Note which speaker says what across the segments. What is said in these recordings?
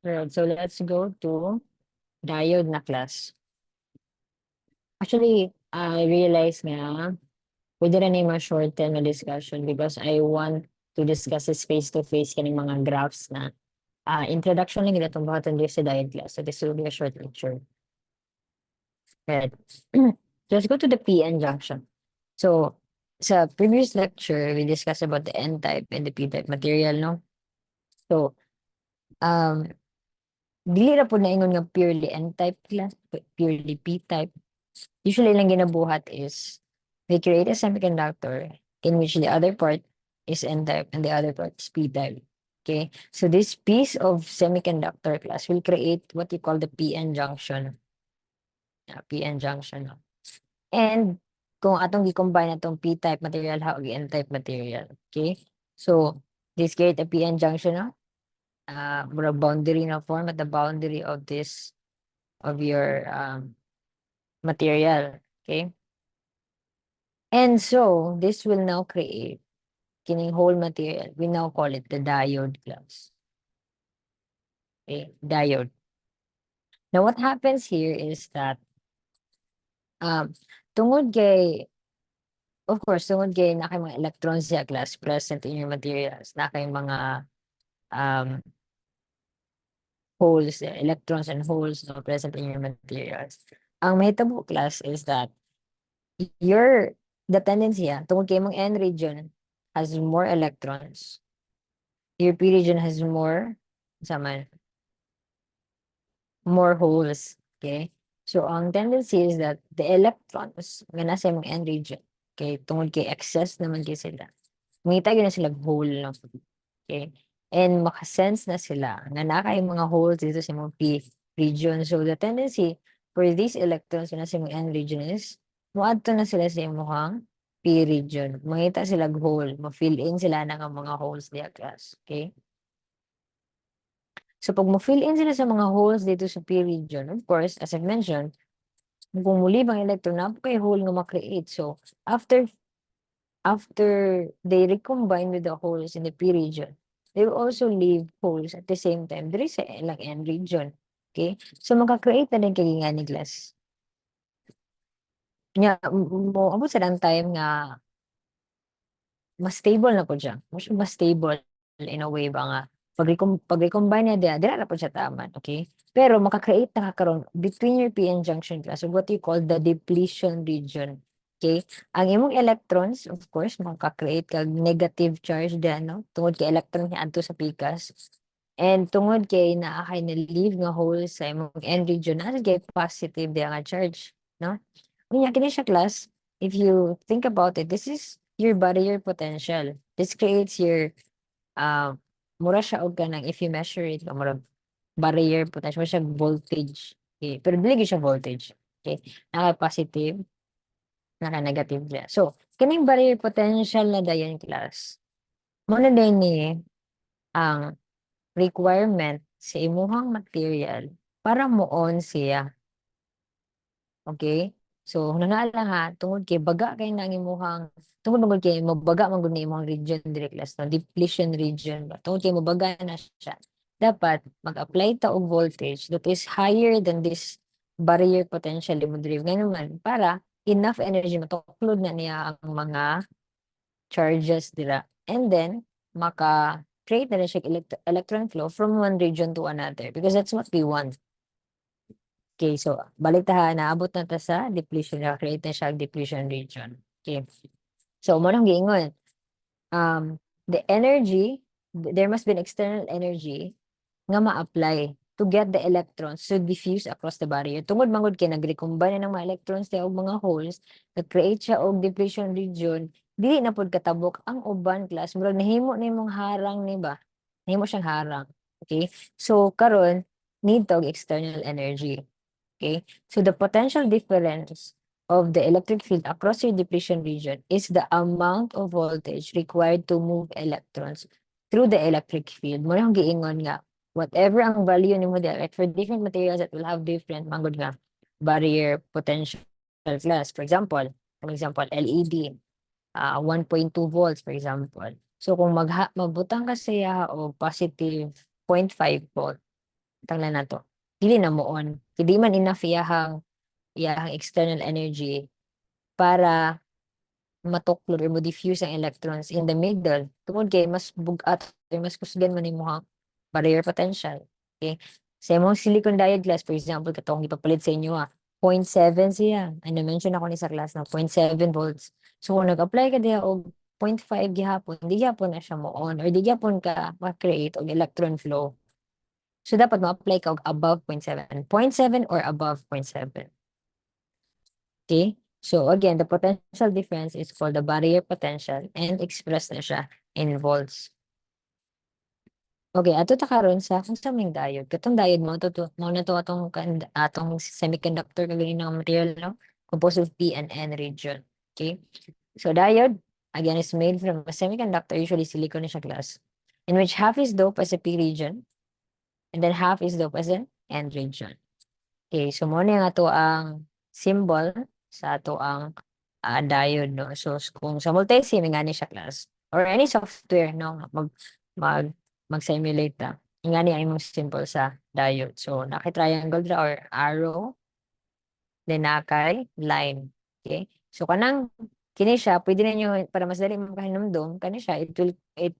Speaker 1: Right, so let's go to diode na class. Actually, I realize nga, pwede na yung mga short-term na discussion because I want to discuss this face-to-face kaning mga graphs na introduction lang gina itong buhaton dito sa diode class. So this will be a short lecture. Right. Let's go to the PN junction. So, sa previous lecture, we discussed about the N-type and the P-type material, no? So, um, dili ra po na ingon nga purely N-type class, purely P-type. Usually lang ginabuhat is we create a semiconductor in which the other part is N-type and the other part is P-type. Okay, so this piece of semiconductor class will create what you call the PN junction. PN junction. No? And kung atong gi-combine atong P-type material ha og N-type material. Okay, so this create a PN junction. No? Boundary na form at the boundary of this of your material. Okay. And so this will now create kining whole material. We now call it the diode class. Okay, diode. Now what happens here is that tungod kay of course tungod kay na kay mga electrons sa class present in your materials, na kay mga um holes, electrons and holes no present in your materials. Ang mahitabo class is that the tendency tungod kay mong N region has more electrons. Your P region has more more holes. Okay? So, ang tendency is that the electrons nga nasa imong N region, okay, tungod kay excess naman kay sila. Mangita yun na sila hole lang. Okay? And makasense na sila nga nakay mga holes dito sa imong P region. So, the tendency for these electrons na sa imong N region is muadto na sila sa imong P region. Mangita sila hole. Ma-fill in sila ng mga holes diya class. Okay? So, pag mo-fill in sila sa mga holes dito sa P region, of course, as I've mentioned, kung muli bang electron, na kay hole nga ma-create. So, after they recombine with the holes in the P region, they will also leave holes at the same time. There is a lang N region. Okay? So, maka-create na din kay nga ni glass. Nya, mo, abot sa lang time nga mas stable na po siya. Mas stable in a way ba nga pag-recombine niya dira na po siya tama, okay? Pero maka-create na kakaroon between your PN junction class of what you call the depletion region. Okay? Ang imong electrons, of course, maka-create kag negative charge diyan, no? Tungod kay electron niya adto sa pikas. And tungod kay naa kay na-leave nga hole sa imong N region, asa kay positive diya nga charge, no? Unya kini siya class, if you think about it, this is your barrier potential. This creates your mura siya og kanang if you measure it mura barrier potential, mura siya voltage. Okay. Pero dili gyud siya voltage. Okay. Naka positive, naka negative siya. So, kining barrier potential na dayon class. Mo na din ni ang requirement sa imuhang material para mo-on siya. Okay? So, nanala ha, tungod kay baga kay nang imuhang, tungod kay mabaga man gud ni imong region direct class, no? Depletion region ba? Tungod kay mabaga na siya. Dapat mag-apply ta og voltage that is higher than this barrier potential mo diri. Nga naman, para enough energy matuklod na niya ang mga charges dira. And then, maka-create na rin siya electron flow from one region to another because that's what we want. Okay, so balik ta naabot na ta sa depletion, na-create na siya depletion region. Okay. So, mo nang giingon, the energy, there must be an external energy nga ma-apply to get the electrons to diffuse across the barrier. Tungod mangod kay nag-recombine ng mga electrons sa og mga holes, nag-create siya og depletion region, dili na pod katabok ang uban class, murag nahimo na imong harang ni ba? Nahimo siyang harang. Okay? So, karon need to external energy. Okay, so the potential difference of the electric field across your depletion region is the amount of voltage required to move electrons through the electric field. Mo lang giingon nga, whatever ang value ni mo like for different materials that will have different manggod nga barrier potential class. For example, LED, 1.2 volts for example. So kung magbutang ka siya o positive 0.5 volt, tanglan na to. Dili na moon. Hindi man enough iyahang external energy para matuklod or mo-diffuse ang electrons in the middle. Tungod kay mas bugat or mas kusgan man imong barrier potential. Okay? Sa imong silicon diode glass, for example, katong ipapalit sa inyo zero point 0.7 siya. Ano mention ako ni sa class na 0.7 volts. So kung nag-apply ka diha og 0.5 gihapon, di gyapon na siya mo on or di gyapon ka ma-create og electron flow. So dapat mo-apply ka og above 0.7. 0.7 or above 0.7. Okay? So again, the potential difference is called the barrier potential and expressed na siya in volts. Okay, ato ta karon sa kung sa may diode. Katong diode mo mo na to atong semiconductor kagani ng material no, composed of P and N region. Okay? So diode again is made from a semiconductor, usually silicon siya glass, in which half is doped as a P region and then half is doped as an N region. Okay, so mo nga to ang symbol sa ato ang diode no. So kung sa multi-sim nga ni siya class or any software no mag-simulate ta. Nga ni ang imong symbol sa diode. So naki-triangle dra or arrow then nakay line. Okay? So kanang kini siya pwede ninyo para mas dali mo makahinumdum kani siya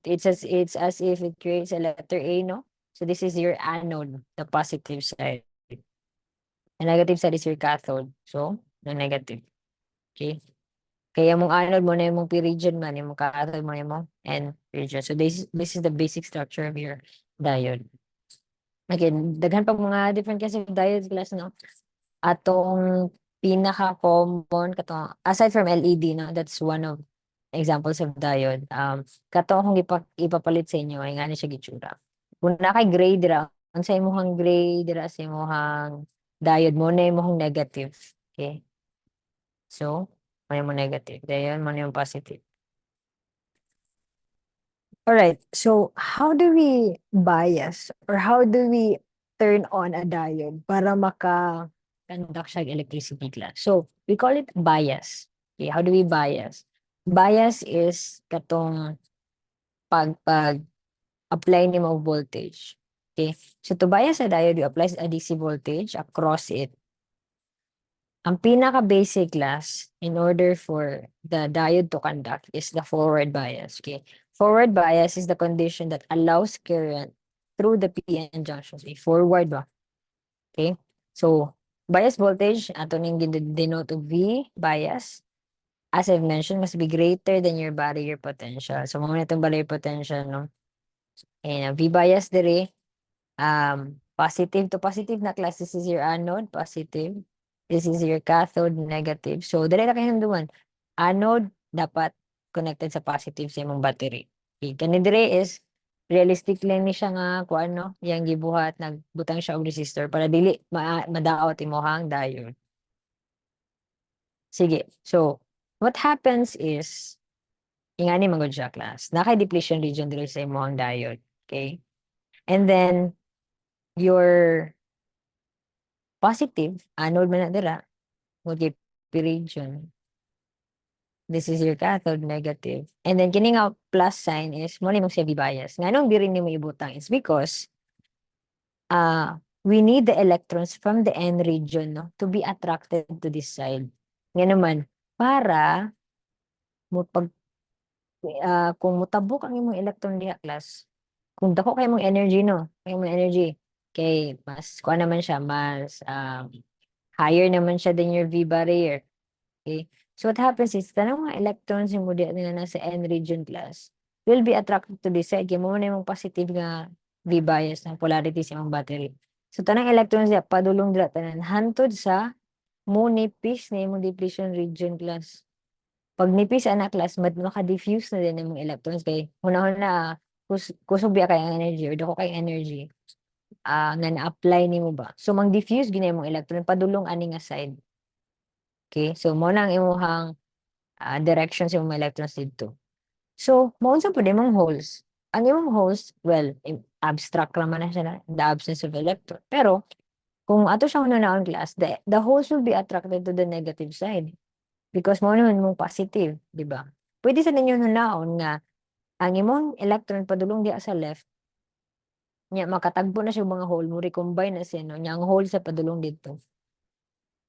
Speaker 1: it's as if it creates a letter A no. So this is your anode, the positive side. The negative side is your cathode. So, the negative. Okay? Kaya mong anode mo na yung P-region man, yung cathode mo na yung N-region. So, this is the basic structure of your diode. Again, daghan pa mga different kinds of diodes class, no? Atong pinaka-common, katong, aside from LED, no? That's one of examples of diode. Katong kung ipapalit sa inyo, ay nga ni siya gitsura. Kung na kay gray dira, ang sa imuhang gray dira sa imuhang diode mo na imuhang negative. Okay? So, may mo negative. Dayon mo yung positive. All right. So, how do we bias or how do we turn on a diode para maka-conduct siya electricity class? So, we call it bias. Okay, how do we bias? Bias is katong pag-apply ni mo voltage. Okay? So, to bias a diode, you apply a DC voltage across it. Ang pinaka-basic class in order for the diode to conduct is the forward bias. Okay? Forward bias is the condition that allows current through the PN junctions. Forward ba? Okay? So, bias voltage, ato ning denote of V bias. As I've mentioned, must be greater than your barrier potential. So, mga itong barrier potential, no? And V bias dire, positive to positive na class. This is your anode, positive. This is your cathode, negative. So, dali na kayo hinduan. Anode, dapat connected sa positive sa imong battery. Okay. Kani dire is, realistic lang ni siya nga, kung ano, yung gibuhat, nagbutang siya og resistor para dili madaot imohang diode. Sige. So, what happens is, ingani magod siya class. Naka-depletion region dire sa imong diode. Okay? And then, your positive, anode man na dira, okay, region. This is your cathode, negative. And then, kini nga plus sign is, mo nimong siya bias. Nga nung di rin nimo ibutang, it's because, we need the electrons from the N region, no, to be attracted to this side. Nga naman, para, mo pag, kung mutabok ang imong electron diha class, kung dako kay mong energy, no, kay mong energy, kay mas, kuha naman siya, mas, higher naman siya than your V barrier. Okay? So what happens is, tanong mga electrons yung mudi nila nasa N region class will be attracted to this side. Kaya mo na yung positive nga V bias ng polarity sa imong battery. So tanang electrons niya, padulong dila tanan, hantod sa mo nipis na imong depletion region class. Pag nipis ana class, maka-diffuse na din yung electrons kay hunahon na kusog biya kay ang energy or dako kay energy nga na-apply nimo ba. So mang-diffuse gina imong electron padulong ani nga side. Okay? So mo na ang imong direction sa imong electrons dito. So mo unsa pud imong holes? Ang imong holes, well, abstract naman na siya na the absence of electron. Pero kung ato siya hunaon class, the holes will be attracted to the negative side. Because mo naman mong positive, di ba? Pwede sa ninyo hunaon nga ang imong electron padulong diha sa left, Nya makatagbo na siya mga hole mo recombine na siya no nya ang hole sa padulong dito.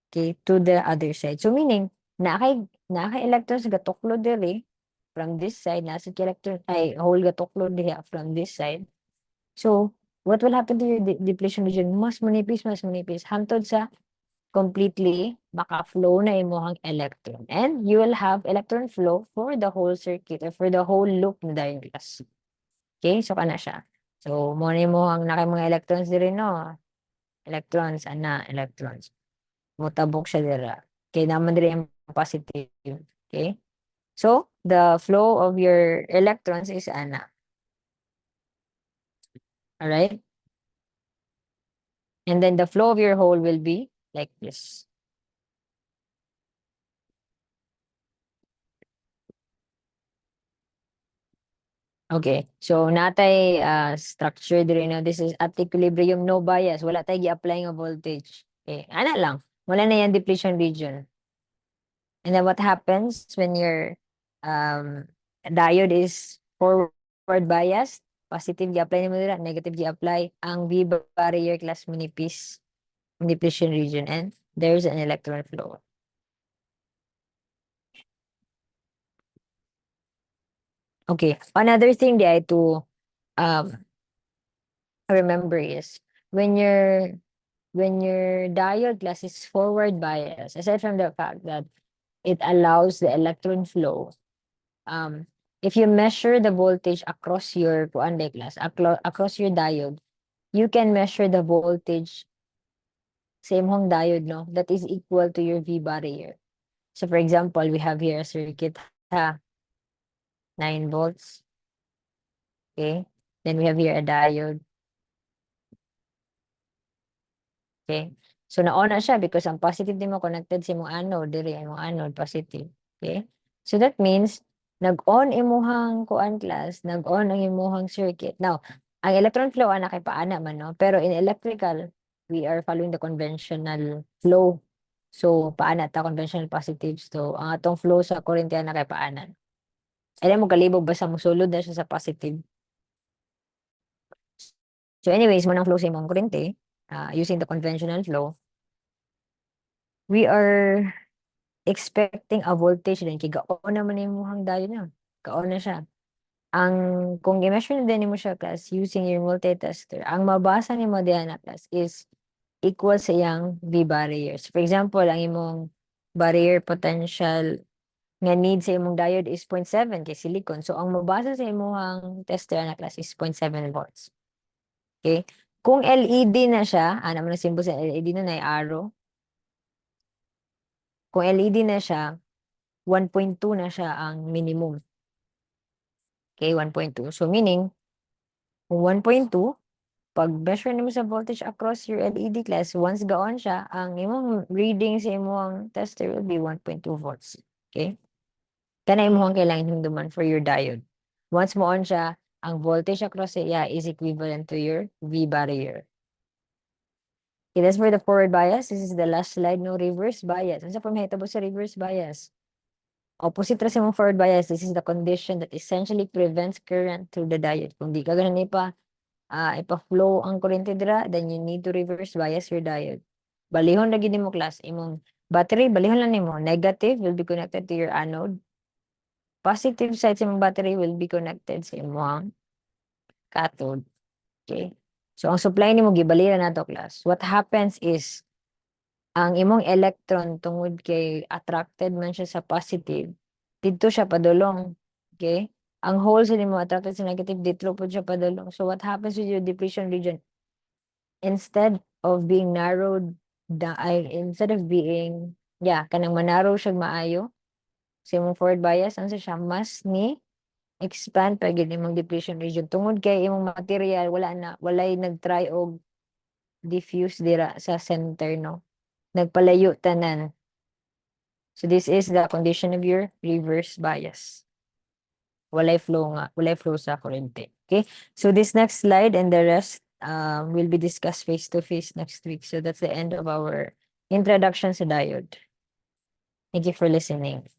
Speaker 1: Okay, to the other side. So meaning na kay electrons gatuklo diri from this side nasa kay electron ay hole gatuklo diha from this side. So what will happen to your depletion region? Mas manipis hangtod sa completely maka-flow na imuhang electron. And you will have electron flow for the whole circuit or for the whole loop na diode class. Okay, so kana siya. So mo ni mo ang nakay mga electrons diri no. Electrons ana electrons. Mutabok siya dira. Okay, naman diri ang positive. Okay? So the flow of your electrons is ana. All right? And then the flow of your hole will be like this. Okay. So natay structure diri na this is at equilibrium no bias. Wala tay gi-apply nga voltage. Okay. Ana lang. Wala na yan depletion region. And then what happens when your diode is forward biased? Positive gi-apply nimo dira, negative gi-apply. Ang V barrier class manipis depletion region and there's an electron flow. Okay. Another thing that I to um remember is when your diode class is forward bias, aside from the fact that it allows the electron flow, if you measure the voltage across your kuande class, across your diode, you can measure the voltage same hong diode, no? That is equal to your V barrier. So for example, we have here a circuit ha, 9 volts. Okay. Then we have here a diode. Okay. So na-on na siya because ang positive din mo connected sa imong anode, diri imong anode positive. Okay? So that means nag-on imuhang kuan class, nag-on ang imuhang circuit. Now, ang electron flow ana kay paana man no, pero in electrical we are following the conventional flow. So paana ta conventional positive. So ang atong flow sa kurente ana kay paana. Alam mo kalibog basta mo sulod na siya sa positive. So anyways, mo nang flow sa imong kurente using the conventional flow. We are expecting a voltage din kay gaon naman imong diode na. Gaon na siya. Ang kung i-measure na din mo siya class using your multitester, ang mabasa nimo diyan na class is equal sa iyang V barriers. For example, ang imong barrier potential nga need sa imong diode is 0.7 kay silicon. So ang mabasa sa imong tester na class is 0.7 volts. Okay? Kung LED na siya, naman ang symbol sa LED na arrow. Kung LED na siya, 1.2 na siya ang minimum. Okay, 1.2. So meaning, kung 1.2, pag measure nimo sa voltage across your LED class, once gaon siya, ang imong reading sa imong tester will be 1.2 volts. Okay? Kana imong kailangan hinduman for your diode. Once mo on siya, ang voltage across siya is equivalent to your V barrier. Okay, that's for the forward bias. This is the last slide, no reverse bias. Ano sa pamahitabo sa reverse bias? Opposite ra sa mong forward bias, this is the condition that essentially prevents current through the diode. Kung di ka ganun ipa-flow ang kurente dira, then you need to reverse bias your diode. Balihon na gid mo class, imong battery, balihon lang nimo. Negative will be connected to your anode. Positive side sa imong battery will be connected sa imong cathode. Okay? So ang supply nimo gibalira nato class. What happens is ang imong electron tungod kay attracted man siya sa positive, dito siya padulong. Okay? Ang hole sa nimo attracted sa negative, dito po siya padulong. So what happens with your depletion region? Instead of being narrowed, instead of being, kanang manarrow siya maayo, sa imong forward bias, ano siya, mas ni expand pa gid imong depletion region. Tungod kay imong material, walay nag-try og diffuse dira sa center, no? Nagpalayo tanan. So this is the condition of your reverse bias. Walay flow sa kurente. Okay? So this next slide and the rest will be discussed face to face next week. So that's the end of our introduction sa diode. Thank you for listening.